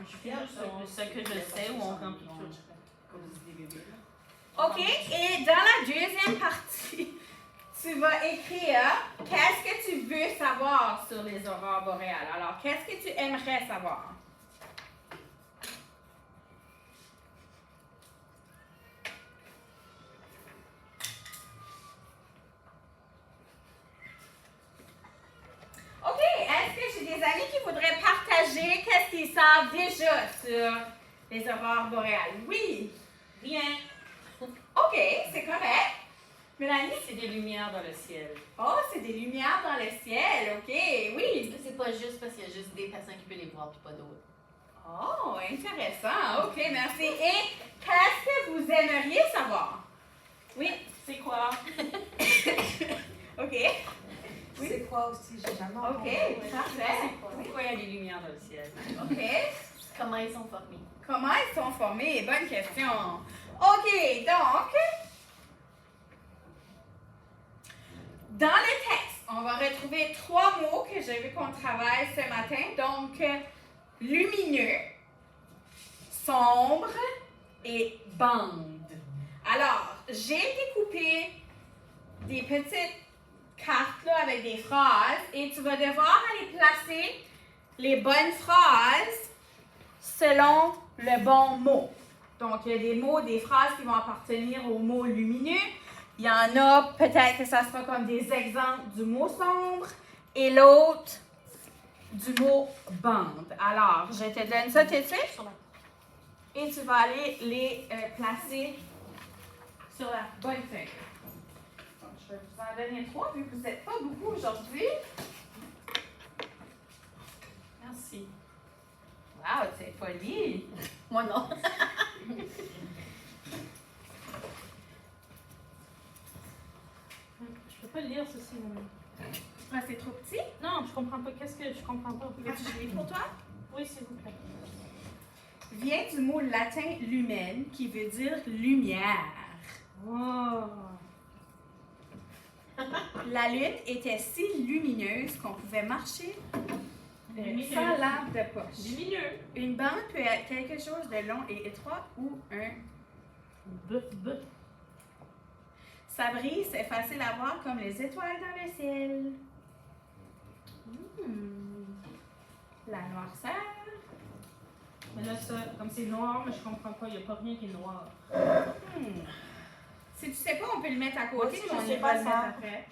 je fais juste ce que je sais ou on remplit tout. OK, et dans la deuxième partie, tu vas écrire qu'est-ce que tu veux savoir sur les aurores boréales. Alors, qu'est-ce que tu aimerais savoir? OK, est-ce que j'ai des amis qui voudraient partager qu'est-ce qu'ils savent déjà sur les aurores boréales? Oui. Rien. OK, c'est correct. Mélanie? C'est des lumières dans le ciel. Oh, c'est des lumières dans le ciel. OK, oui. C'est pas juste parce qu'il y a juste des personnes qui peuvent les voir puis pas d'autres. Oh, intéressant. OK, merci. Et qu'est-ce que vous aimeriez savoir? Oui. C'est quoi? OK. Oui. C'est quoi aussi? J'ai jamais entendu. OK, parfait. Pourquoi il y a des lumières dans le ciel? OK. Comment ils sont formés? Comment ils sont formés? Bonne question. OK, donc, dans le texte, on va retrouver 3 mots que j'ai vu qu'on travaille ce matin. Donc, lumineux, sombre et bande. Alors, j'ai découpé des petites cartes là, avec des phrases et tu vas devoir aller placer les bonnes phrases selon le bon mot. Donc, il y a des mots, des phrases qui vont appartenir au mot lumineux. Il y en a, peut-être que ça sera comme des exemples du mot sombre et l'autre du mot bande. Alors, je te donne ça tout de suite et tu vas aller les placer sur la bonne feuille. Donc, je vais vous en donner 3 vu que vous n'êtes pas beaucoup aujourd'hui. Merci. Wow, c'est poli! Moi non. Je peux pas le lire ceci. Ah, c'est trop petit? Non, je comprends pas. Qu'est-ce que je comprends pas? Veux-tu que je lis pour toi? Oui, s'il vous plaît. Vient du mot latin lumen qui veut dire lumière. Oh. La lune était si lumineuse qu'on pouvait marcher Lumineuse. sans lampe de poche. Lumineux. Une bande peut être quelque chose de long et étroit ou un... Sa brise est facile à voir comme les étoiles dans le ciel. La noirceur. Mais là, ça, comme c'est noir, mais je comprends pas. Il n'y a pas rien qui est noir. Si tu sais pas, on peut le mettre à côté, Moi aussi, mais on je sais ira pas le mettre ça. après.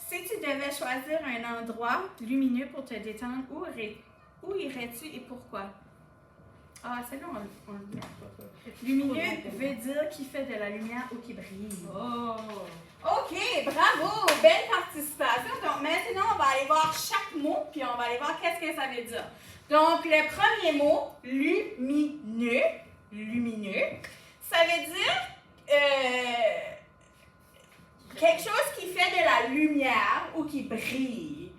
Si tu devais choisir un endroit lumineux pour te détendre, où irais-tu et pourquoi? Ah, celle-là, on le met. Lumineux veut dire qui fait de la lumière ou qui brille. Oh. OK, bravo! Belle participation. Donc, maintenant, on va aller voir chaque mot, puis on va aller voir qu'est-ce que ça veut dire. Donc, le premier mot, lumineux, ça veut dire quelque chose qui fait de la lumière ou qui brille.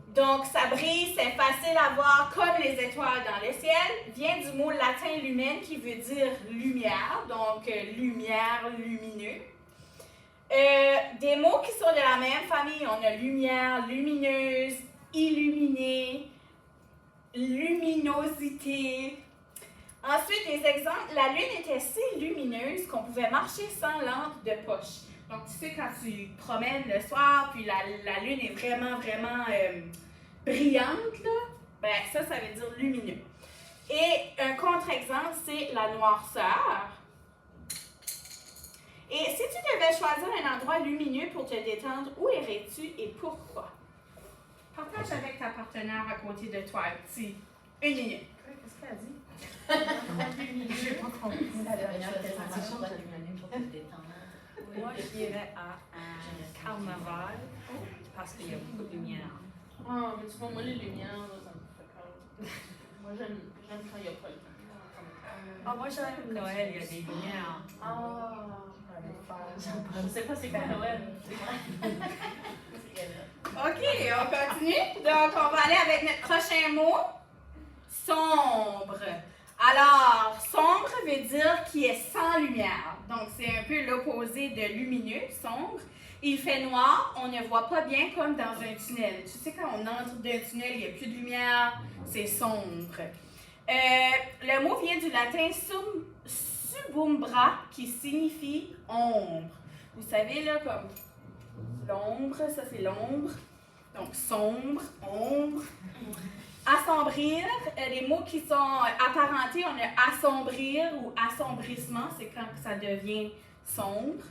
Donc, ça brille, c'est facile à voir comme les étoiles dans le ciel. Vient du mot latin lumen qui veut dire lumière, donc lumière, lumineux. Des mots qui sont de la même famille, on a lumière, lumineuse, illuminé, luminosité. Ensuite, des exemples, la lune était si lumineuse qu'on pouvait marcher sans lampe de poche. Donc, tu sais, quand tu te promènes le soir, puis la lune est vraiment brillante, là, ben ça veut dire lumineux. Et un contre-exemple, c'est la noirceur. Et si tu devais choisir un endroit lumineux pour te détendre, où irais-tu et pourquoi? Partage avec ta partenaire à côté de toi, petit. 1 minute. Qu'est-ce qu'elle a dit? Je n'ai pas compris la dernière présentation présentation. pour te détendre. Moi, j'irais à un carnaval parce qu'il y a beaucoup de lumière. Ah, mais tu vois, moi, les lumières, là, ça me fait peur. Moi, j'aime quand il n'y a pas de lumière. Ah, moi, j'aime Noël, il y a des lumières. Ah, Je sais pas c'est quoi Noël. OK, on continue. Donc, on va aller avec notre prochain mot. Sombre. Alors, sombre veut dire qui est sans lumière. Donc, c'est un peu l'opposé de lumineux, sombre. Il fait noir, on ne voit pas bien comme dans un tunnel. Tu sais, quand on entre dans un tunnel, il n'y a plus de lumière, c'est sombre. Le mot vient du latin subumbra, qui signifie ombre. Vous savez, là, comme l'ombre, ça c'est l'ombre. Donc, sombre, ombre. Assombrir, les mots qui sont apparentés, on a assombrir ou assombrissement, c'est quand ça devient sombre.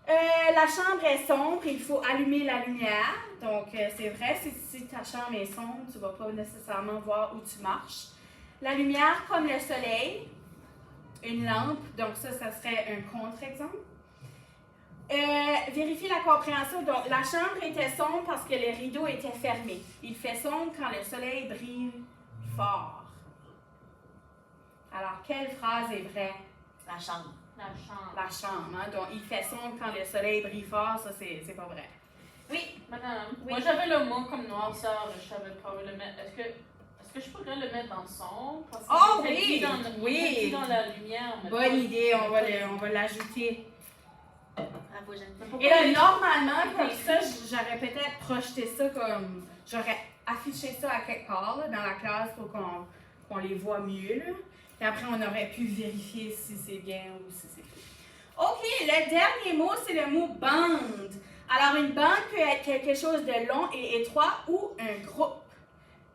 La chambre est sombre, il faut allumer la lumière. Donc, c'est vrai, si ta chambre est sombre, tu ne vas pas nécessairement voir où tu marches. La lumière, comme le soleil, une lampe, donc ça serait un contre-exemple. Vérifier la compréhension. Donc, la chambre était sombre parce que les rideaux étaient fermés. Il fait sombre quand le soleil brille fort. Alors, quelle phrase est vraie? La chambre. La chambre. La chambre, hein? Donc, il fait sombre quand le soleil brille fort, ça, c'est pas vrai. Oui. Madame, Oui. moi j'avais le mot comme noirceur, je savais pas où le mettre. Est-ce que je pourrais le mettre dans son? Parce que Oh il fait oui! dit dans, Oui! il fait dit dans la lumière. mais Bonne pas- idée, on va l'ajouter. Bravo, Jennifer. Et là, normalement, comme ça, j'aurais peut-être projeté ça comme... J'aurais affiché ça à quelque part là, dans la classe pour qu'on les voit mieux. Là. Et après, on aurait pu vérifier si c'est bien ou si c'est faux. OK, le dernier mot, c'est le mot bande. Alors, une bande peut être quelque chose de long et étroit ou un groupe.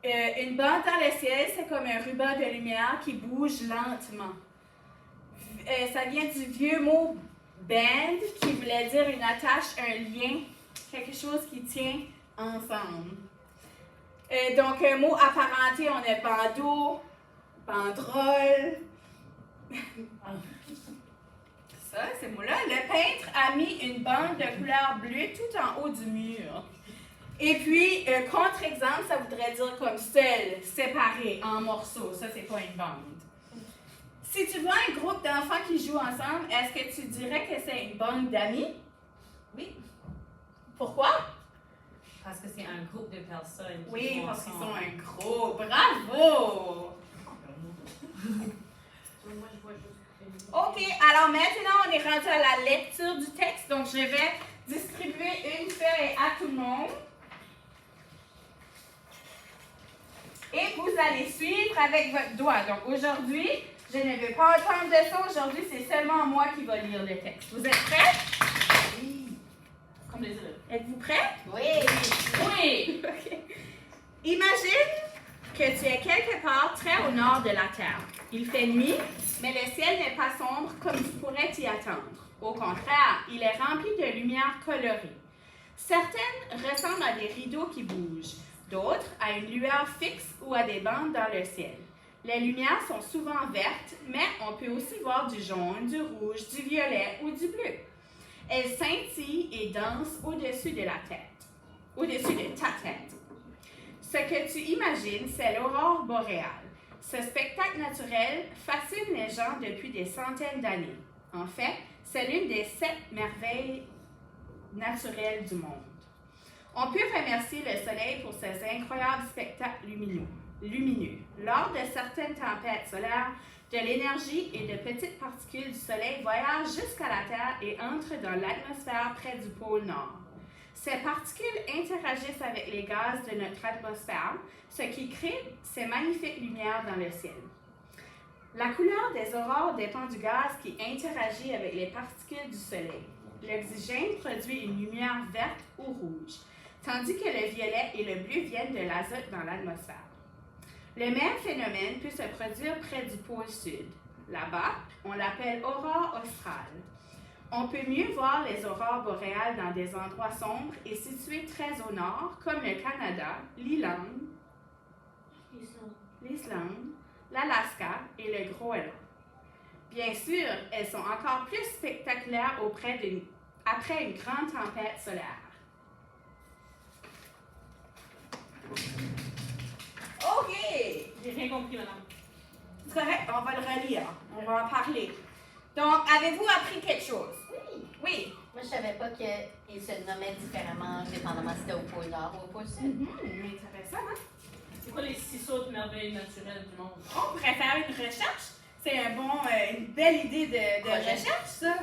Une bande dans le ciel, c'est comme un ruban de lumière qui bouge lentement. Ça vient du vieux mot band, qui voulait dire une attache, un lien, quelque chose qui tient ensemble. Donc, un mot apparenté, on a bandeau, banderole. Ça, ces mots-là. Le peintre a mis une bande de couleur bleue tout en haut du mur. Et puis, contre-exemple, ça voudrait dire comme seul, séparé, en morceaux. Ça, c'est pas une bande. Si tu vois un groupe d'enfants qui jouent ensemble, est-ce que tu dirais que c'est une bande d'amis? Oui. Pourquoi? Parce que c'est un groupe de personnes. Qui Oui, vont parce qu'ils sont ensemble. un groupe. Bravo! Moi je vois juste. OK, alors maintenant, on est rendu à la lecture du texte. Donc, je vais distribuer une feuille à tout le monde. Et vous allez suivre avec votre doigt. Donc, aujourd'hui, je ne vais pas entendre de ça. Aujourd'hui, c'est seulement moi qui vais lire le texte. Vous êtes prêts? Oui. Comme les élèves. Êtes-vous prêts? Oui. Oui! OK. Imagine que tu es quelque part très au nord de la Terre. Il fait nuit, mais le ciel n'est pas sombre comme tu pourrais t'y attendre. Au contraire, il est rempli de lumière colorée. Certaines ressemblent à des rideaux qui bougent, d'autres à une lueur fixe ou à des bandes dans le ciel. Les lumières sont souvent vertes, mais on peut aussi voir du jaune, du rouge, du violet ou du bleu. Elles scintillent et dansent au-dessus de la tête, au-dessus de ta tête. Ce que tu imagines, c'est l'aurore boréale. Ce spectacle naturel fascine les gens depuis des centaines d'années. En fait, c'est l'une des 7 merveilles naturelles du monde. On peut remercier le soleil pour ses incroyables spectacles lumineux. Lors de certaines tempêtes solaires, de l'énergie et de petites particules du soleil voyagent jusqu'à la Terre et entrent dans l'atmosphère près du pôle Nord. Ces particules interagissent avec les gaz de notre atmosphère, ce qui crée ces magnifiques lumières dans le ciel. La couleur des aurores dépend du gaz qui interagit avec les particules du soleil. L'oxygène produit une lumière verte ou rouge, tandis que le violet et le bleu viennent de l'azote dans l'atmosphère. Le même phénomène peut se produire près du pôle sud. Là-bas, on l'appelle aurore australe. On peut mieux voir les aurores boréales dans des endroits sombres et situés très au nord, comme le Canada, l'Irlande, l'Islande, l'Alaska et le Groenland. Bien sûr, elles sont encore plus spectaculaires après une grande tempête solaire. OK! J'ai rien compris, madame. C'est correct, on va le relire. On va en parler. Donc, avez-vous appris quelque chose? Oui. Oui. Moi, je savais pas qu'ils se nommaient différemment, dépendamment si c'était au pôle Nord ou au pôle Sud. Intéressant, hein? C'est quoi les 6 autres merveilles naturelles du monde? On pourrait faire une recherche. C'est une belle idée de Projet. recherche, ça.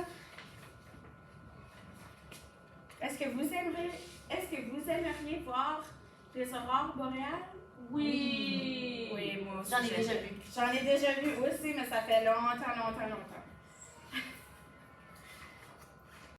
est-ce que vous aimeriez voir les aurores boréales? Oui. Oui, moi aussi. J'en ai déjà vu. J'en ai déjà vu aussi, mais ça fait longtemps.